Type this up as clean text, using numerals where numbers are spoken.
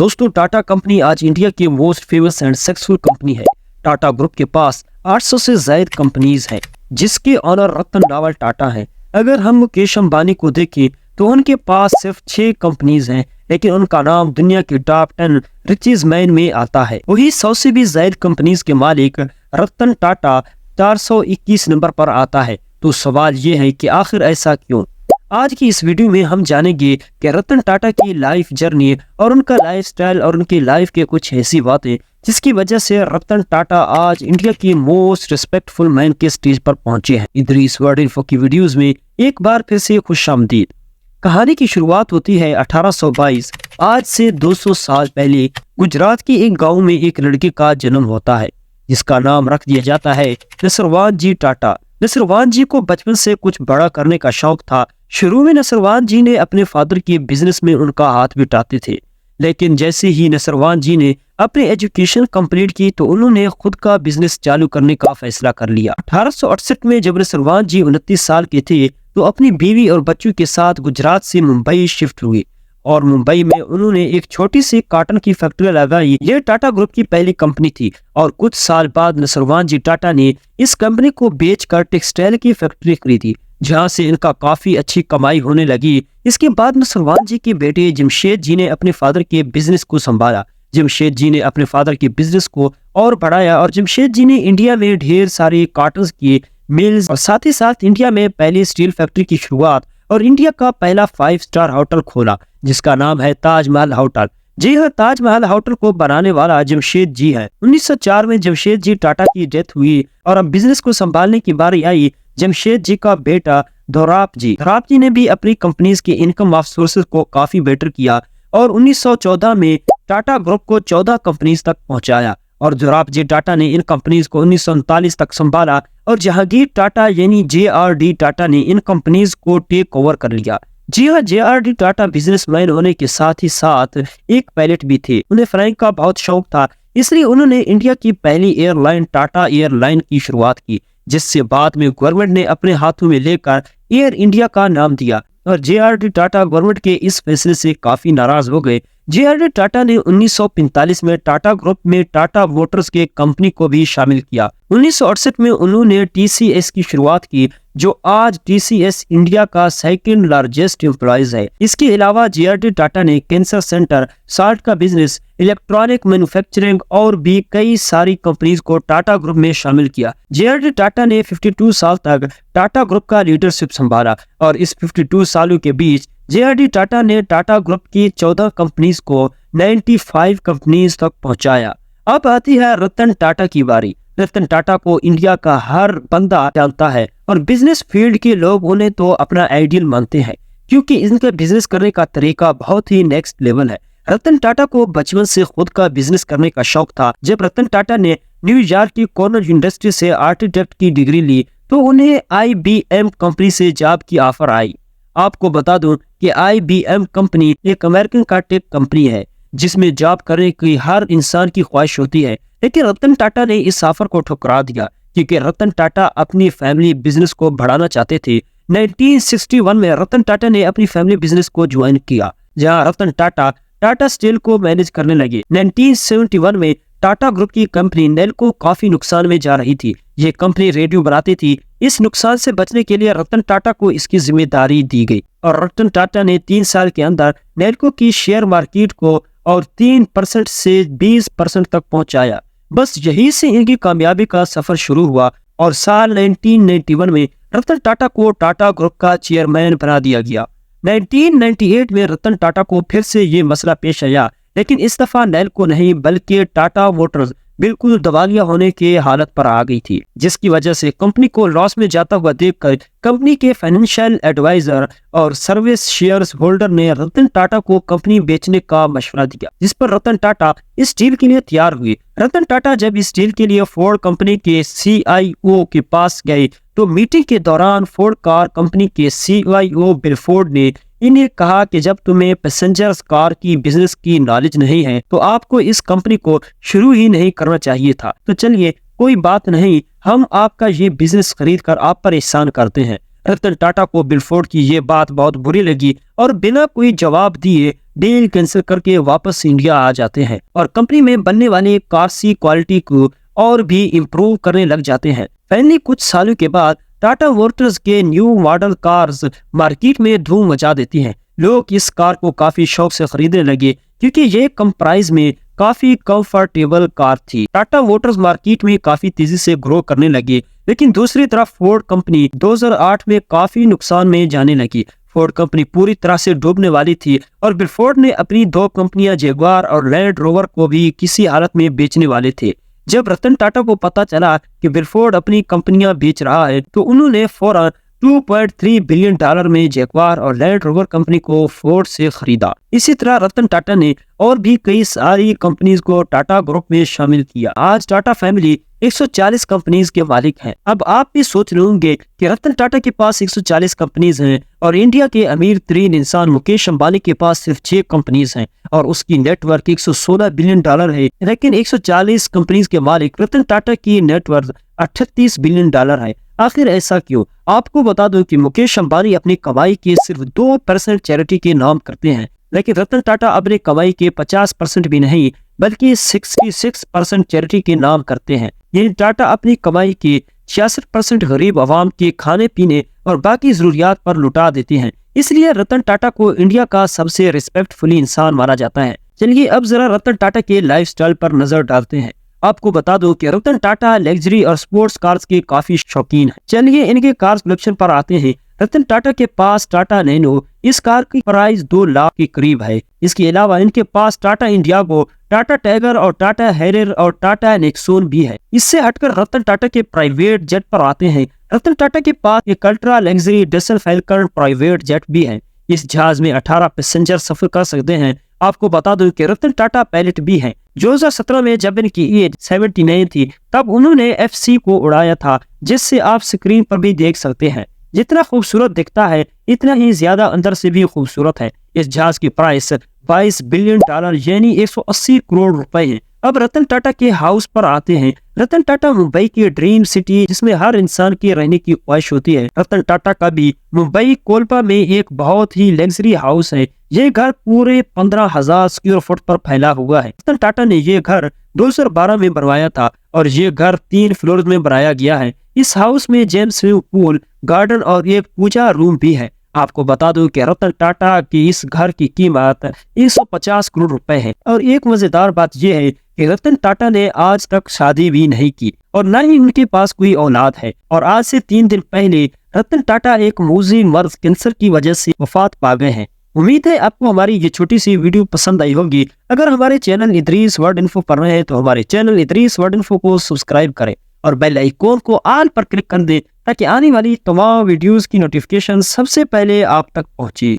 दोस्तों, टाटा कंपनी आज इंडिया की most famous and successful company है। टाटा ग्रुप के पास 800 से ज्यादा कंपनीज हैं, जिसके ऑनर रतन टाटा टाटा हैं। अगर हम मुकेश अंबानी को देखें तो उनके पास सिर्फ 6 कंपनीज हैं, लेकिन उनका नाम दुनिया के टॉप 10 रिचेस्ट मैन में आता है। वही 100 से भी ज्यादा कंपनीज के मालिक रतन टाटा 421 नंबर पर आता है। तो सवाल ये है कि आखिर ऐसा क्यों? आज की इस वीडियो में हम जानेंगे कि रतन टाटा की लाइफ जर्नी और उनका लाइफस्टाइल और उनकी लाइफ के कुछ ऐसी बातें जिसकी वजह से रतन टाटा आज इंडिया की मोस्ट रिस्पेक्टफुल मैन के स्टेज पर पहुंचे हैं। इधर इस वर्ड इन्फो की वीडियोस में एक बार फिर से खुशामदीद। कहानी की शुरुआत होती है 1822। आज से 200 साल पहले गुजरात के एक गाँव में एक लड़के का जन्म होता है, जिसका नाम रख दिया जाता है नसरवान जी टाटा। नसरवान जी को बचपन से कुछ बड़ा करने का शौक था। शुरू में नसरवान जी ने अपने फादर के बिजनेस में उनका हाथ बिटाते थे, लेकिन जैसे ही नसरवान जी ने अपनी एजुकेशन कंप्लीट की तो उन्होंने खुद का बिजनेस चालू करने का फैसला कर लिया। 1868 में जब नसरवान जी 29 साल के थे तो अपनी बीवी और बच्चों के साथ गुजरात से मुंबई शिफ्ट हुए और मुंबई में उन्होंने एक छोटी सी कॉटन की फैक्ट्री लगाई। यह टाटा ग्रुप की पहली कंपनी थी और कुछ साल बाद नसरवान जी टाटा ने इस कंपनी को बेचकर टेक्सटाइल की फैक्ट्री खरीदी, जहां से इनका काफी अच्छी कमाई होने लगी। इसके बाद नसरवान जी के बेटे जमशेद जी ने अपने फादर के बिजनेस को संभाला। जमशेद जी ने अपने फादर के बिजनेस को और बढ़ाया और जमशेद जी ने इंडिया में ढेर सारे कॉटन की मिल्स और साथ ही साथ इंडिया में पहली स्टील फैक्ट्री की शुरुआत और इंडिया का पहला 5 स्टार होटल खोला, जिसका नाम है ताजमहल होटल। जी हाँ, ताजमहल होटल को बनाने वाला जमशेद जी है। 1904 में जमशेद जी टाटा की डेथ हुई और अब बिजनेस को संभालने की बारी आई जमशेद जी का बेटा दोराब जी ने भी अपनी कंपनीज के इनकम ऑफ सोर्सेज को काफी बेटर किया और 1914 में टाटा ग्रुप को 14 कंपनीज तक पहुंचाया और दोराब जी टाटा ने इन कंपनीज को 1939 तक संभाला और जहांगीर टाटा यानी JRD टाटा ने इन कंपनीज को टेक ओवर कर लिया। जी हाँ, JRD टाटा बिजनेसमैन होने के साथ ही साथ एक पायलट भी थे। उन्हें फ्लाइंग का बहुत शौक था, इसलिए उन्होंने इंडिया की पहली एयरलाइन टाटा एयरलाइन की शुरुआत की, जिससे बाद में गवर्नमेंट ने अपने हाथों में लेकर एयर इंडिया का नाम दिया और JRD टाटा गवर्नमेंट के इस फैसले से काफी नाराज हो गए। JRD टाटा ने 1945 में टाटा ग्रुप में टाटा मोटर्स के कंपनी को भी शामिल किया। 1968 में उन्होंने TCS की शुरुआत की, जो आज TCS इंडिया का सेकंड लार्जेस्ट एम्प्लॉइज है। इसके अलावा JRD टाटा ने कैंसर सेंटर, साल्ट का बिजनेस, इलेक्ट्रॉनिक मैन्युफैक्चरिंग और भी कई सारी कंपनीज को टाटा ग्रुप में शामिल किया। JRD टाटा ने 52 साल तक टाटा ग्रुप का लीडरशिप संभाला और इस 52 सालों के बीच JRD टाटा ने टाटा ग्रुप की 14 कंपनीज को 95 कंपनीज तक पहुंचाया। अब आती है रतन टाटा की बारी। रतन टाटा को इंडिया का हर बंदा जानता है और बिजनेस फील्ड के लोग उन्हें तो अपना आइडियल मानते हैं, क्योंकि इनका बिजनेस करने का तरीका बहुत ही नेक्स्ट लेवल है। रतन टाटा को बचपन से खुद का बिजनेस करने का शौक था। जब रतन टाटा ने न्यूयॉर्क की कॉर्नेल यूनिवर्सिटी से आर्किटेक्ट की डिग्री ली तो उन्हें IBM कंपनी से जॉब की ऑफर आई। आपको बता दूं कि IBM कंपनी एक अमेरिकन का टेक कंपनी है, जिसमें जॉब करने की हर इंसान की ख्वाहिश होती है, लेकिन रतन टाटा ने इस ऑफर को ठुकरा दिया क्योंकि रतन टाटा अपनी फैमिली बिजनेस को बढ़ाना चाहते थे। 1961 में रतन टाटा ने अपनी फैमिली बिजनेस को ज्वाइन किया, जहां रतन टाटा टाटा स्टील को मैनेज करने लगे। 1971 में टाटा ग्रुप की कंपनी नेल्को काफी नुकसान में जा रही थी। ये कंपनी रेडियो बनाती थी। इस नुकसान से बचने के लिए रतन टाटा को इसकी जिम्मेदारी दी गई और रतन टाटा ने 3 साल के अंदर नेल्को की शेयर मार्केट को और 3% से 20% तक पहुंचाया। बस यही से इनकी कामयाबी का सफर शुरू हुआ और साल 1991 में रतन टाटा को टाटा ग्रुप का चेयरमैन बना दिया गया। 1998 में रतन टाटा को फिर से ये मसला पेश आया, लेकिन इस दफा नेल्को नहीं बल्कि टाटा मोटर्स बिल्कुल दिवालिया होने की हालत पर आ गई थी, जिसकी वजह से कंपनी को लॉस में जाता हुआ देखकर कंपनी के फाइनेंशियल एडवाइजर और सर्विस शेयर्स होल्डर ने रतन टाटा को कंपनी बेचने का मशवरा दिया, जिस पर रतन टाटा इस डील के लिए तैयार हुए। रतन टाटा जब इस डील के लिए फोर्ड कंपनी के CIO के पास गए तो मीटिंग के दौरान फोर्ड कार कंपनी के CIO बिल फोर्ड ने इन्हें कहा कि जब तुम्हें पैसेंजर्स कार की बिजनेस की नॉलेज नहीं है तो आपको इस कंपनी को शुरू ही नहीं करना चाहिए था। तो चलिए, कोई बात नहीं, हम आपका ये बिजनेस खरीद कर आप पर एहसान करते हैं। रतन टाटा को बिल फोर्ड की ये बात बहुत बुरी लगी और बिना कोई जवाब दिए डील कैंसिल करके वापस इंडिया आ जाते हैं और कंपनी में बनने वाले कार्स की क्वालिटी को और भी इम्प्रूव करने लग जाते हैं। फाइनली कुछ सालों के बाद टाटा मोटर्स के न्यू मॉडल कार्स मार्केट में धूम मचा देती हैं। लोग इस कार को काफी शौक से खरीदने लगे क्योंकि ये कम प्राइस में काफी कंफर्टेबल कार थी। टाटा मोटर्स मार्केट में काफी तेजी से ग्रो करने लगी, लेकिन दूसरी तरफ फोर्ड कंपनी 2008 में काफी नुकसान में जाने लगी। फोर्ड कंपनी पूरी तरह से डूबने वाली थी और फिर फोर्ड ने अपनी दो कंपनियां जगुआर और लैंड रोवर को भी किसी हालत में बेचने वाले थे। जब रतन टाटा को पता चला कि बिरफोर्ड अपनी कंपनियां बेच रहा है तो उन्होंने फौरन $2.3 बिलियन में जगुआर और लैंड रोवर कंपनी को फोर्ड से खरीदा। इसी तरह रतन टाटा ने और भी कई सारी कंपनीज को टाटा ग्रुप में शामिल किया। आज टाटा फैमिली 140 कंपनीज के मालिक हैं। अब आप भी सोच रहे होंगे कि रतन टाटा के पास 140 कंपनीज हैं और इंडिया के अमीर तरीन इंसान मुकेश अंबानी के पास सिर्फ 6 कंपनीज हैं और उसकी नेटवर्क $116 बिलियन है, लेकिन 140 कंपनीज के मालिक रतन टाटा की नेटवर्क $38 बिलियन है। आखिर ऐसा क्यों? आपको बता दूं कि मुकेश अंबानी अपनी कमाई के सिर्फ 2% चैरिटी के नाम करते हैं, लेकिन रतन टाटा अपने कमाई के 50% भी नहीं बल्कि 66% चैरिटी के नाम करते हैं। यानी टाटा अपनी कमाई के 66% गरीब आवाम के खाने पीने और बाकी जरूरियात पर लुटा देते हैं। इसलिए रतन टाटा को इंडिया का सबसे रिस्पेक्टफुली इंसान माना जाता है। चलिए अब जरा रतन टाटा के लाइफस्टाइल पर नजर डालते हैं। आपको बता दो कि रतन टाटा लग्जरी और स्पोर्ट्स कार्स के काफी शौकीन हैं। चलिए इनके कार्स कलेक्शन पर आते हैं। रतन टाटा के पास टाटा नैनो, इस कार की प्राइस 2 लाख के करीब है। इसके अलावा इनके पास टाटा इंडियागो, टाटा टाइगर और टाटा हैरियर और टाटा नेक्सॉन भी है। इससे हटकर रतन टाटा के प्राइवेट जेट पर आते हैं। रतन टाटा के पास एक ultra luxury Dassault Falcon private jet भी है। इस जहाज में 18 पैसेंजर सफर कर सकते हैं। आपको बता दूं कि रतन टाटा पायलट भी हैं। 2017 में जब इनकी एज 79 थी तब उन्होंने FC को उड़ाया था, जिससे आप स्क्रीन पर भी देख सकते हैं। जितना खूबसूरत दिखता है इतना ही ज्यादा अंदर से भी खूबसूरत है। इस जहाज की प्राइस $22 बिलियन यानी 180 करोड़ रुपए है। अब रतन टाटा के हाउस पर आते हैं। रतन टाटा मुंबई की ड्रीम सिटी जिसमें हर इंसान की रहने की ख्वाहिश होती है। रतन टाटा का भी मुंबई कोलपा में एक बहुत ही लग्जरी हाउस है। ये घर पूरे 15,000 स्क्वायर फुट पर फैला हुआ है। रतन टाटा ने ये घर 2012 में बनवाया था और ये घर 3 फ्लोर में बनाया गया है। इस हाउस में जेम्स स्विमिंग पूल, गार्डन और एक पूजा रूम भी है। आपको बता दूं कि रतन टाटा की इस घर की कीमत 150 करोड़ रुपए है। और एक मजेदार बात यह है कि रतन टाटा ने आज तक शादी भी नहीं की और न ही उनके पास कोई औलाद है। और आज से 3 दिन पहले रतन टाटा एक मौजी मर्ज कैंसर की वजह से वफात पा गए हैं। उम्मीद है आपको हमारी ये छोटी सी वीडियो पसंद आई होगी। अगर हमारे चैनल इदरीस वर्ल्ड इन्फो पर रहे हैं तो हमारे चैनल इदरीस वर्ल्ड इन्फो को सब्सक्राइब करें और बेल आइकॉन को ऑल पर क्लिक कर दें ताकि आने वाली तमाम वीडियोस की नोटिफिकेशन सबसे पहले आप तक पहुंचे।